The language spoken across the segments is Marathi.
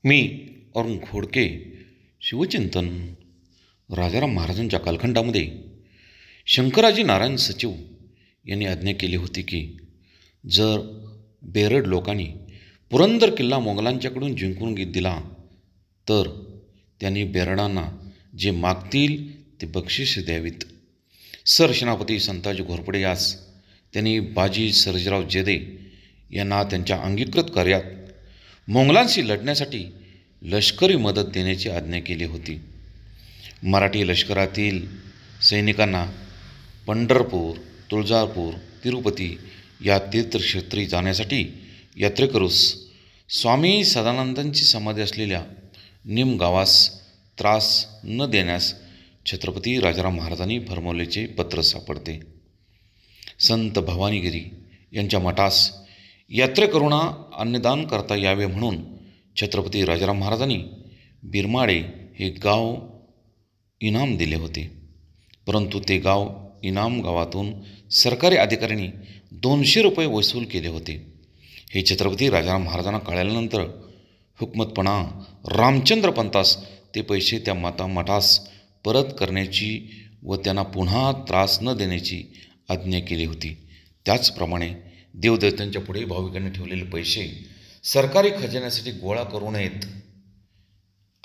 मी अरुण खोडके शिवचिंतन राजाराम महाराजांच्या कालखंडामध्ये शंकराजी नारायण सचिव यांनी आज्ञा केली होती की जर बेरड लोकांनी पुरंदर किल्ला मोगलांच्याकडून जिंकून दिला तर त्यांनी बेरडांना जे मागतील ते बक्षीस द्यावीत. सरसेनापती संताजी घोरपडे यास त्यांनी बाजी सर्जेराव जेदे यांना त्यांच्या अंगीकृत कार्यात मोंगलांशी लढण्यासाठी लष्करी मदत देण्याची आज्ञा केली होती. मराठी लष्करातील सैनिकांना पंढरपूर, तुळजापूर, तिरुपती या तीर्थक्षेत्री जाण्यासाठी यात्रेकरूस स्वामी सदानंदांची समाधी असलेल्या निम गावास त्रास न देण्यास छत्रपती राजाराम महाराजांनी फरमावल्याचे पत्र सापडते. संत भवानीगिरी यांच्या मठास यात्रेकरूंना अन्नदान करता यावे म्हणून छत्रपती राजाराम महाराजांनी बिरमाडे हे गाव इनाम दिले होते. परंतु ते गाव इनाम गावातून सरकारी अधिकाऱ्यांनी 200 रुपये वसूल केले होते. हे छत्रपती राजाराम महाराजांना कळल्यानंतर हुकमतपणा रामचंद्र पंतास ते पैसे त्या मठास परत करण्याची व त्यांना पुन्हा त्रास न देण्याची आज्ञा केली होती. त्याचप्रमाणे देवदेवतांच्या पुढे भाविकांनी ठेवलेले पैसे सरकारी खजिन्यासाठी गोळा करू नयेत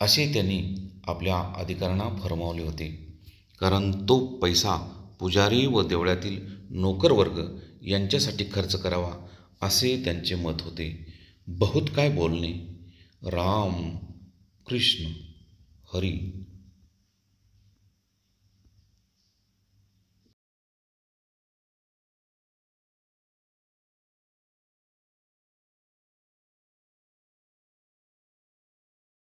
असे त्यांनी आपल्या अधिकाऱ्यांना फरमावले होते. कारण तो पैसा पुजारी व देवळातील नोकरवर्ग यांच्यासाठी खर्च करावा असे त्यांचे मत होते. बहुत काय बोलणे. राम कृष्ण हरी.